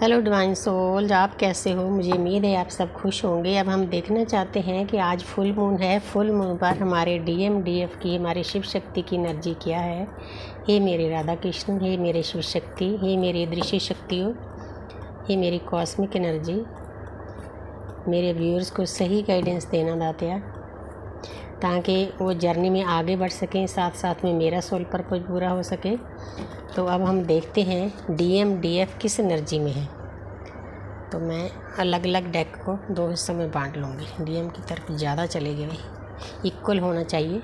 Hello divine souls, आप कैसे हो। मुझे उम्मीद है आप सब खुश होंगे। अब हम देखना चाहते हैं कि आज फुल मून है। फुल मून पर हमारे डीएफ की, हमारी शिव शक्ति की एनर्जी क्या है। हे मेरे राधा कृष्ण, हे मेरे शिव शक्ति, हे मेरी दृश्य शक्तियों, हे मेरी कॉस्मिक एनर्जी, मेरे व्यूअर्स को सही गाइडेंस देना दातिया, ताकि वो जर्नी में आगे बढ़ सकें, साथ साथ में मेरा सोल पर्पज पूरा हो सके। तो अब हम देखते हैं डीएफ किस एनर्जी में है। तो मैं अलग अलग डेक को दो हिस्सों में बांट लूँगी। डीएम की तरफ ज़्यादा चलेगी भाई, इक्वल होना चाहिए।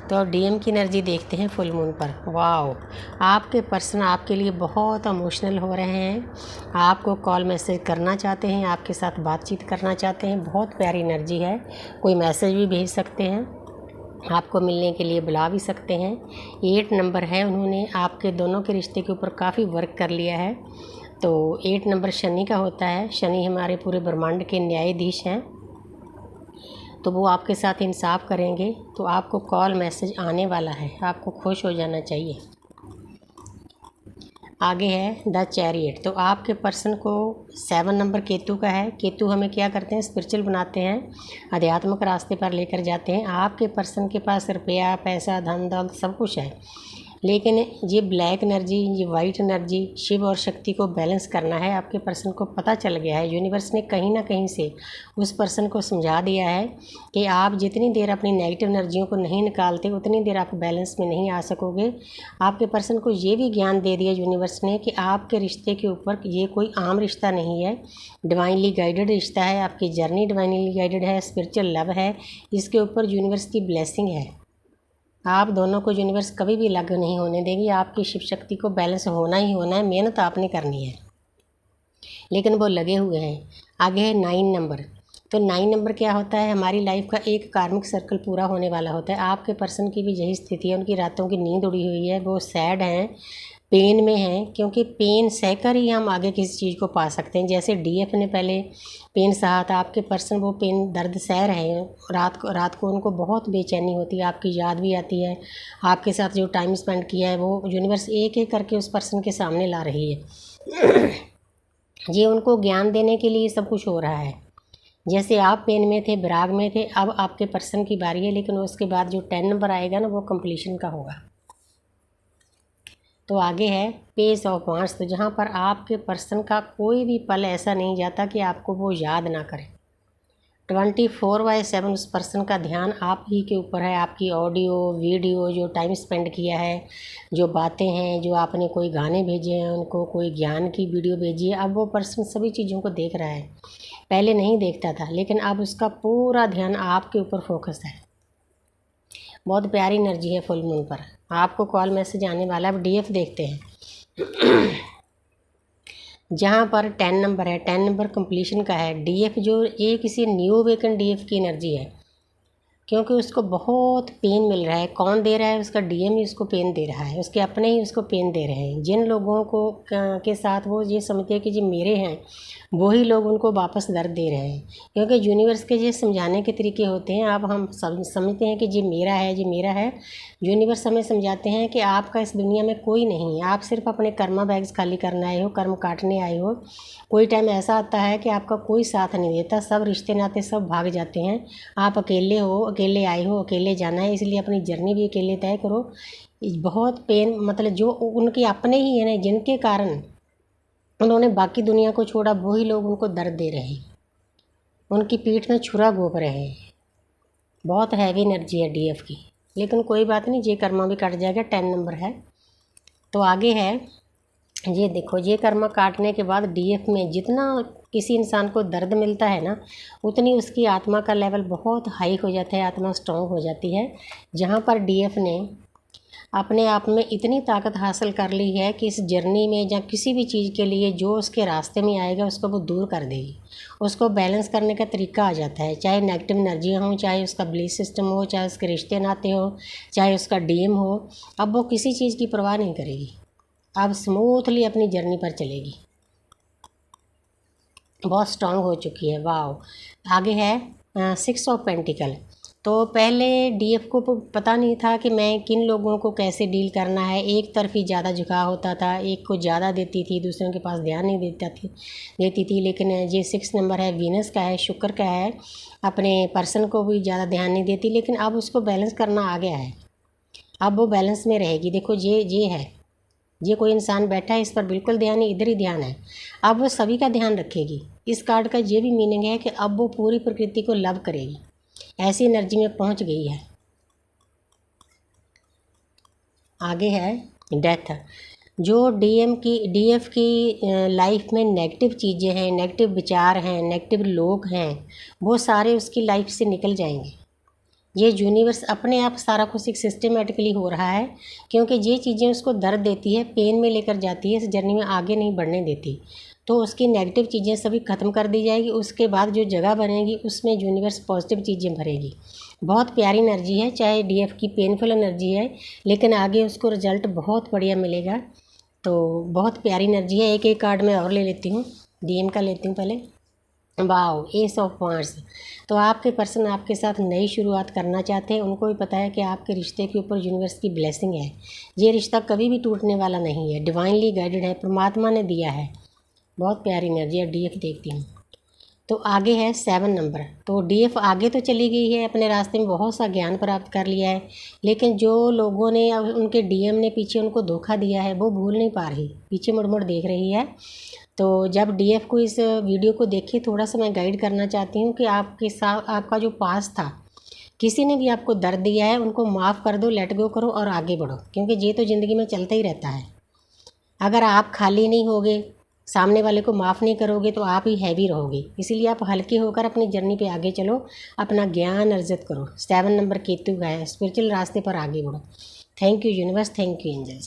तो अब डीएम की एनर्जी देखते हैं फुल मून पर। वाओ, आपके पर्सन आपके लिए बहुत इमोशनल हो रहे हैं, आपको कॉल मैसेज करना चाहते हैं, आपके साथ बातचीत करना चाहते हैं। बहुत प्यारी एनर्जी है। कोई मैसेज भी भेज सकते हैं, आपको मिलने के लिए बुला भी सकते हैं। 8 नंबर है, उन्होंने आपके दोनों के रिश्ते के ऊपर काफ़ी वर्क कर लिया है। तो 8 नंबर शनि का होता है। शनि हमारे पूरे ब्रह्मांड के न्यायाधीश हैं, तो वो आपके साथ इंसाफ करेंगे। तो आपको कॉल मैसेज आने वाला है, आपको खुश हो जाना चाहिए। आगे है द चैरियट। तो आपके पर्सन को 7 नंबर केतु का है। केतु हमें क्या करते हैं, स्पिरिचुअल बनाते हैं, आध्यात्मिक रास्ते पर लेकर जाते हैं। आपके पर्सन के पास रुपया, पैसा, धन दौलत सब कुछ है, लेकिन ये ब्लैक एनर्जी, ये वाइट एनर्जी, शिव और शक्ति को बैलेंस करना है। आपके पर्सन को पता चल गया है, यूनिवर्स ने कहीं ना कहीं से उस पर्सन को समझा दिया है कि आप जितनी देर अपनी नेगेटिव एनर्जियों को नहीं निकालते उतनी देर आप बैलेंस में नहीं आ सकोगे। आपके पर्सन को ये भी ज्ञान दे दिया यूनिवर्स ने कि आपके रिश्ते के ऊपर ये कोई आम रिश्ता नहीं है, डिवाइनली गाइडेड रिश्ता है। आपकी जर्नी डिवाइनली गाइडेड है, स्पिरिचुअल लव है, इसके ऊपर यूनिवर्स की ब्लेसिंग है। आप दोनों को यूनिवर्स कभी भी अलग नहीं होने देगी। आपकी शिव शक्ति को बैलेंस होना ही होना है, मेहनत आपने करनी है, लेकिन वो लगे हुए हैं। आगे है 9 नंबर। तो 9 नंबर क्या होता है, हमारी लाइफ का एक कार्मिक सर्कल पूरा होने वाला होता है। आपके पर्सन की भी यही स्थिति है, उनकी रातों की नींद उड़ी हुई है, वो सैड हैं, पेन में हैं, क्योंकि पेन सहकर ही हम आगे किसी चीज़ को पा सकते हैं। जैसे डीएफ ने पहले पेन सहा था, आपके पर्सन वो पेन दर्द सह रहे हैं। रात को उनको बहुत बेचैनी होती है, आपकी याद भी आती है, आपके साथ जो टाइम स्पेंड किया है वो यूनिवर्स एक एक करके उस पर्सन के सामने ला रही है। ये उनको ज्ञान देने के लिए सब कुछ हो रहा है। जैसे आप पेन में थे, विराग में थे, अब आपके पर्सन की बारी है, लेकिन उसके बाद जो 10 नंबर आएगा ना, वो कंप्लीशन का होगा। तो आगे है पेज ऑफ वांड्स। तो जहाँ पर आपके पर्सन का कोई भी पल ऐसा नहीं जाता कि आपको वो याद ना करे। 24/7 उस पर्सन का ध्यान आप ही के ऊपर है। आपकी ऑडियो वीडियो, जो टाइम स्पेंड किया है, जो बातें हैं, जो आपने कोई गाने भेजे हैं उनको, कोई ज्ञान की वीडियो भेजी है, अब वो पर्सन सभी चीज़ों को देख रहा है। पहले नहीं देखता था, लेकिन अब उसका पूरा ध्यान आपके ऊपर फोकस है। बहुत प्यारी एनर्जी है फुल मून पर। आपको कॉल मैसेज आने वाला है। अब डीएफ देखते हैं। जहाँ पर 10 नंबर है, 10 नंबर कंप्लीशन का है। डीएफ जो ये किसी न्यू वेकन डीएफ की एनर्जी है, क्योंकि उसको बहुत पेन मिल रहा है। कौन दे रहा है, उसका डीएम ही उसको पेन दे रहा है, उसके अपने ही उसको पेन दे रहे हैं। जिन लोगों को के साथ वो ये समझते हैं कि जी मेरे हैं, वही लोग उनको वापस दर्द दे रहे हैं, क्योंकि यूनिवर्स के ये समझाने के तरीके होते हैं। अब हम समझते हैं कि जी मेरा है, जी मेरा है। यूनिवर्स हमें समझाते हैं कि आपका इस दुनिया में कोई नहीं है, आप सिर्फ अपने कर्मा बैग्स खाली करने आए हो, कर्म काटने आए हो। कोई टाइम ऐसा आता है कि आपका कोई साथ नहीं देता, सब रिश्ते नाते सब भाग जाते हैं। आप अकेले हो, अकेले आए हो, अकेले जाना है, इसलिए अपनी जर्नी भी अकेले तय करो। बहुत पेन, मतलब जो उनके अपने ही है ना, जिनके कारण उन्होंने बाकी दुनिया को छोड़ा, वही लोग उनको दर्द दे रहे हैं, उनकी पीठ में छुरा घोंप रहे हैं। बहुत हैवी एनर्जी है डीएफ की, लेकिन कोई बात नहीं, ये कर्मा भी कट जाएगा। 10 नंबर है। तो आगे है, ये देखो, ये कर्मा काटने के बाद डीएफ में जितना किसी इंसान को दर्द मिलता है ना, उतनी उसकी आत्मा का लेवल बहुत हाई हो जाता है, आत्मा स्ट्रॉन्ग हो जाती है। जहाँ पर डीएफ ने अपने आप में इतनी ताकत हासिल कर ली है कि इस जर्नी में या किसी भी चीज़ के लिए जो उसके रास्ते में आएगा उसको वो दूर कर देगी। उसको बैलेंस करने का तरीका आ जाता है, चाहे नेगेटिव एनर्जियाँ हों, चाहे उसका बिलीफ सिस्टम हो, चाहे उसके रिश्ते नाते हो, चाहे उसका डीएम हो। अब वो किसी चीज़ की परवाह नहीं करेगी, अब स्मूथली अपनी जर्नी पर चलेगी। बहुत स्ट्रांग हो चुकी है। वाह। आगे है 6 ऑफ पेंटिकल। तो पहले डीएफ को पता नहीं था कि मैं किन लोगों को कैसे डील करना है। एक तरफ़ी ज़्यादा झुकाव होता था, एक को ज़्यादा देती थी, दूसरों के पास ध्यान नहीं देती थी। लेकिन ये 6 नंबर है, वीनस का है, शुक्र का है, अपने पर्सन को भी ज़्यादा ध्यान नहीं देती। लेकिन अब उसको बैलेंस करना आ गया है, अब वो बैलेंस में रहेगी। देखो ये है, ये कोई इंसान बैठा है, इस पर बिल्कुल ध्यान नहीं, इधर ही ध्यान है। अब वो सभी का ध्यान रखेगी। इस कार्ड का ये भी मीनिंग है कि अब वो पूरी प्रकृति को लव करेगी, ऐसी एनर्जी में पहुंच गई है। आगे है डेथ। जो डीएफ की लाइफ में नेगेटिव चीज़ें हैं, नेगेटिव विचार हैं, नेगेटिव लोग हैं, वो सारे उसकी लाइफ से निकल जाएंगे। ये यूनिवर्स अपने आप सारा कुछ एक सिस्टमेटिकली हो रहा है, क्योंकि ये चीज़ें उसको दर्द देती है, पेन में लेकर जाती है, इस जर्नी में आगे नहीं बढ़ने देती। तो उसकी नेगेटिव चीज़ें सभी ख़त्म कर दी जाएगी। उसके बाद जो जगह बनेगी उसमें यूनिवर्स पॉजिटिव चीज़ें भरेगी। बहुत प्यारी एनर्जी है, चाहे डीएफ की पेनफुल एनर्जी है, लेकिन आगे उसको रिजल्ट बहुत बढ़िया मिलेगा। तो बहुत प्यारी एनर्जी है। एक एक कार्ड मैं और ले लेती हूँ, डीएम का लेती हूँ पहले। Wow, S of wands. तो आपके पर्सन आपके साथ नई शुरुआत करना चाहते हैं। उनको भी पता है कि आपके रिश्ते के ऊपर यूनिवर्स की ब्लेसिंग है, ये रिश्ता कभी भी टूटने वाला नहीं है, डिवाइनली गाइडेड है, परमात्मा ने दिया है। बहुत प्यारी एनर्जी है। डीएफ देखती हूँ तो आगे है 7 नंबर। तो डीएफ आगे तो चली गई है, अपने रास्ते में बहुत सा ज्ञान प्राप्त कर लिया है, लेकिन जो लोगों ने, उनके डीएम ने पीछे उनको धोखा दिया है, वो भूल नहीं पा रही, पीछे मुड़ मुड़ देख रही है। तो जब डीएफ को इस वीडियो को देखे, थोड़ा सा मैं गाइड करना चाहती हूँ कि आपके साथ आपका जो पास था, किसी ने भी आपको दर्द दिया है, उनको माफ़ कर दो, लेट गो करो और आगे बढ़ो, क्योंकि ये तो ज़िंदगी में चलता ही रहता है। अगर आप खाली नहीं होगे, सामने वाले को माफ़ नहीं करोगे, तो आप ही हैवी रहोगे। इसीलिए आप हल्के होकर अपनी जर्नी पे आगे चलो, अपना ज्ञान अर्जित करो। 7 नंबर केतु का है, स्पिरिचुअल रास्ते पर आगे बढ़ो। Thank you universe, thank you angels.